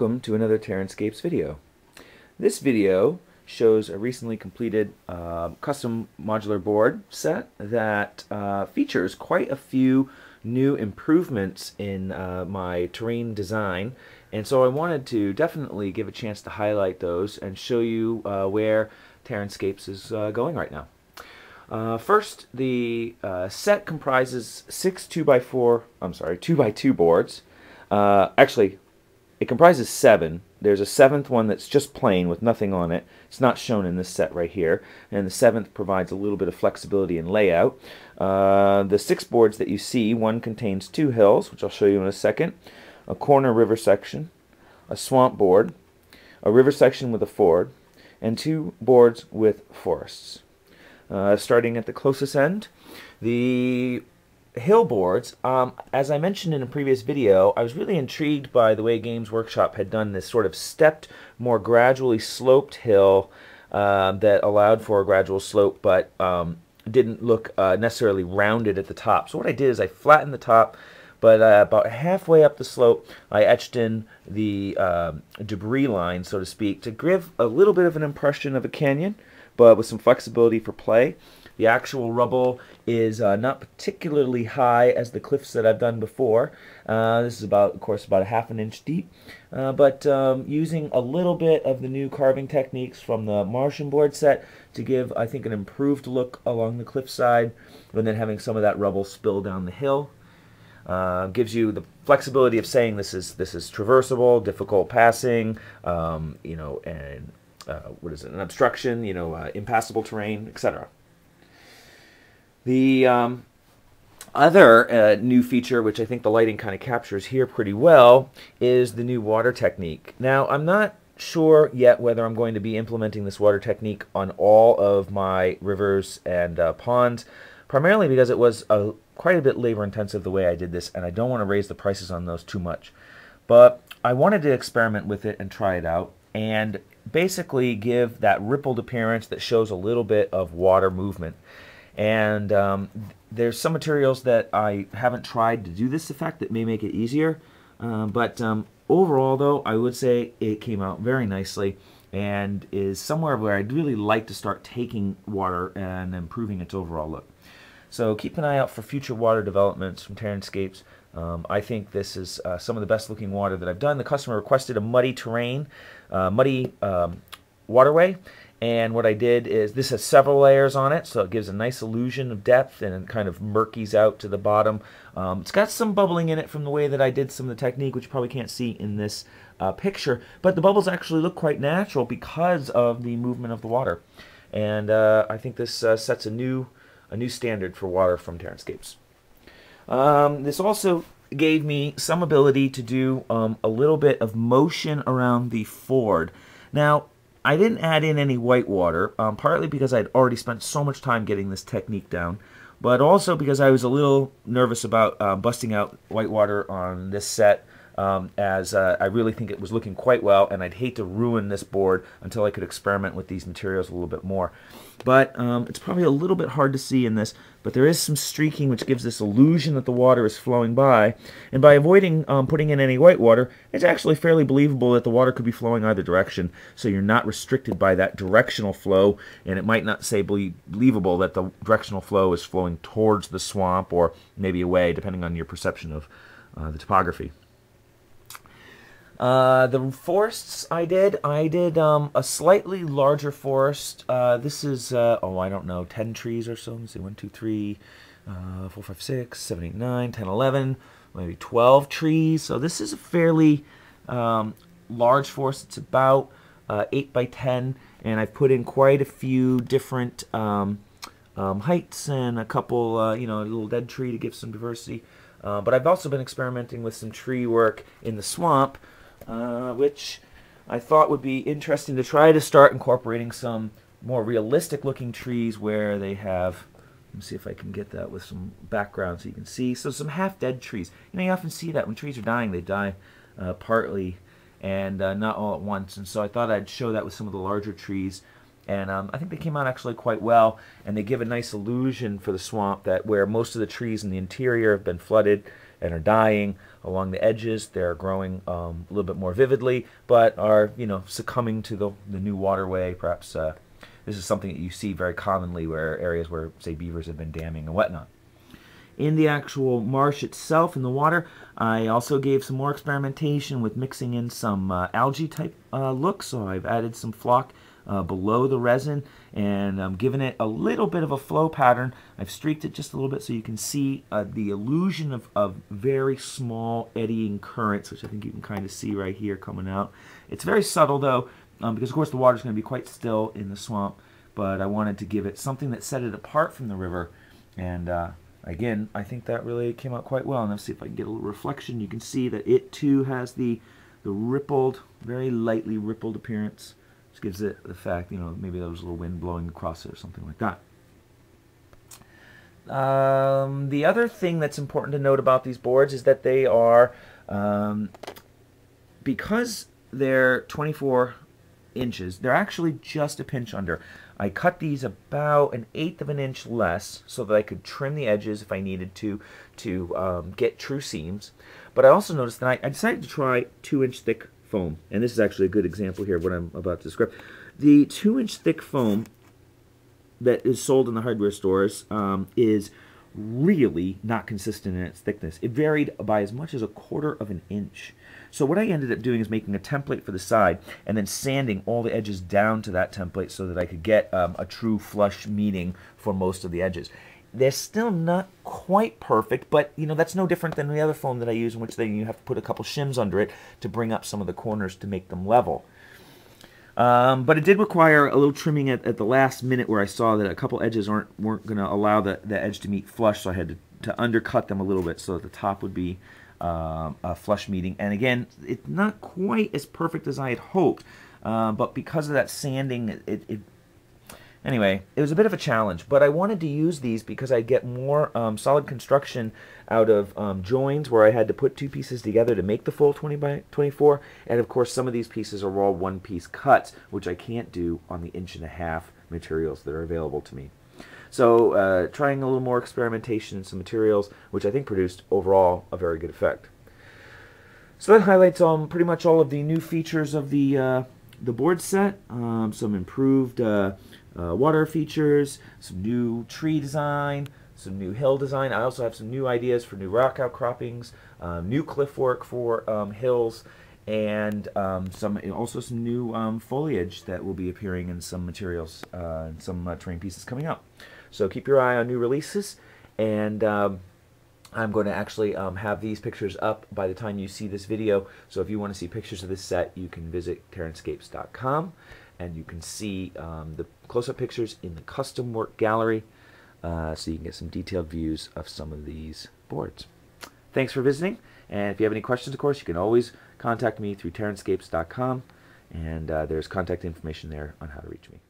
welcome to another Terranscapes video. This video shows a recently completed custom modular board set that features quite a few new improvements in my terrain design, and so I wanted to definitely give a chance to highlight those and show you where Terranscapes is going right now. First, the set comprises 2 by 2 boards. Actually, it comprises 7. There's a 7th one that's just plain with nothing on it. It's not shown in this set right here. And the 7th provides a little bit of flexibility in layout. The 6 boards that you see, one contains 2 hills, which I'll show you in a second, a corner river section, a swamp board, a river section with a ford, and 2 boards with forests. Starting at the closest end, the hill boards, as I mentioned in a previous video, I was really intrigued by the way Games Workshop had done this sort of stepped, more gradually sloped hill that allowed for a gradual slope but didn't look necessarily rounded at the top. So what I did is I flattened the top, but about halfway up the slope I etched in the debris line, so to speak, to give a little bit of an impression of a canyon, but with some flexibility for play. The actual rubble is not particularly high as the cliffs that I've done before. This is of course, about a ½ an inch deep. But using a little bit of the new carving techniques from the Martian board set to give, I think, an improved look along the cliffside, and then having some of that rubble spill down the hill. Gives you the flexibility of saying this is traversable, difficult passing, you know, and what is it? An obstruction, you know, impassable terrain, etc. The other new feature, which I think the lighting kind of captures here pretty well, is the new water technique. Now, I'm not sure yet whether I'm going to be implementing this water technique on all of my rivers and ponds, primarily because it was quite a bit labor intensive the way I did this, and I don't want to raise the prices on those too much. But I wanted to experiment with it and try it out, and basically give that rippled appearance that shows a little bit of water movement. And there's some materials that I haven't tried to do this effect that may make it easier, but overall though I would say it came out very nicely and is somewhere where I'd really like to start taking water and improving its overall look. So keep an eye out for future water developments from Terranscapes. I think this is some of the best looking water that I've done. The customer requested a muddy terrain, muddy waterway, and what I did is, this has several layers on it, so it gives a nice illusion of depth and it kind of murkies out to the bottom. It's got some bubbling in it from the way that I did some of the technique, which you probably can't see in this picture, but the bubbles actually look quite natural because of the movement of the water. And I think this sets a new standard for water from Terranscapes. This also gave me some ability to do a little bit of motion around the ford. Now, I didn't add in any white water, partly because I'd already spent so much time getting this technique down, but also because I was a little nervous about busting out white water on this set, as I really think it was looking quite well, and I'd hate to ruin this board until I could experiment with these materials a little bit more. But it's probably a little bit hard to see in this, but there is some streaking which gives this illusion that the water is flowing by, and by avoiding putting in any white water, it's actually fairly believable that the water could be flowing either direction, so you're not restricted by that directional flow, and it might not say believable that the directional flow is flowing towards the swamp or maybe away, depending on your perception of the topography. The forests I did a slightly larger forest. This is, oh, I don't know, 10 trees or so. Let's see, 1, 2, 3, 4, 5, 6, 7, 8, 9, 10, 11, maybe 12 trees. So this is a fairly large forest. It's about 8 by 10, and I've put in quite a few different heights and a couple, you know, a little dead tree to give some diversity. But I've also been experimenting with some tree work in the swamp, which I thought would be interesting to try to start incorporating some more realistic looking trees where they have, let me see if I can get that with some background so you can see. So some half-dead trees. You know, you often see that when trees are dying, they die partly and not all at once. And so I thought I'd show that with some of the larger trees And I think they came out actually quite well, and they give a nice illusion for the swamp that where most of the trees in the interior have been flooded and are dying, along the edges they're growing a little bit more vividly, but are, you know, succumbing to the new waterway. Perhaps this is something that you see very commonly where areas where, say, beavers have been damming and whatnot. In the actual marsh itself, in the water, I also gave some more experimentation with mixing in some algae type looks. So I've added some flock below the resin, and I'm giving it a little bit of a flow pattern. I've streaked it just a little bit so you can see the illusion of very small eddying currents, which I think you can kind of see right here coming out. It's very subtle though, because of course the water's going to be quite still in the swamp, but I wanted to give it something that set it apart from the river. And again, I think that really came out quite well. And let's see if I can get a little reflection. You can see that it too has the rippled, very lightly rippled appearance, which gives it the fact, you know, maybe there was a little wind blowing across it or something like that. The other thing that's important to note about these boards is that they are, because they're 24 inches, they're actually just a pinch under. I cut these about 1/8 of an inch less so that I could trim the edges if I needed to get true seams. But I also noticed that I decided to try 2-inch thick foam, and this is actually a good example here of what I'm about to describe. The 2-inch thick foam that is sold in the hardware stores is really not consistent in its thickness. It varied by as much as 1/4 of an inch. So what I ended up doing is making a template for the side and then sanding all the edges down to that template so that I could get a true flush meeting for most of the edges. They're still not quite perfect, but you know, that's no different than the other foam that I use, in which then you have to put a couple shims under it to bring up some of the corners to make them level. But it did require a little trimming at the last minute, where I saw that a couple edges weren't going to allow the edge to meet flush, so I had to undercut them a little bit so that the top would be a flush meeting. And again, it's not quite as perfect as I had hoped, but because of that sanding, anyway, it was a bit of a challenge. But I wanted to use these because I get more solid construction out of joins where I had to put 2 pieces together to make the full 20 by 24. And of course, some of these pieces are all 1-piece cuts, which I can't do on the 1.5-inch materials that are available to me. So trying a little more experimentation in some materials, which I think produced overall a very good effect. So that highlights pretty much all of the new features of the board set. Some improved water features, some new tree design, some new hill design. I also have some new ideas for new rock outcroppings, new cliff work for hills, and also some new foliage that will be appearing in some materials and some terrain pieces coming up. So keep your eye on new releases, and I'm going to actually have these pictures up by the time you see this video. So if you want to see pictures of this set, you can visit terranscapes.com, and you can see the close-up pictures in the custom work gallery, so you can get some detailed views of some of these boards. Thanks for visiting, and if you have any questions, of course, you can always contact me through terranscapes.com, and there's contact information there on how to reach me.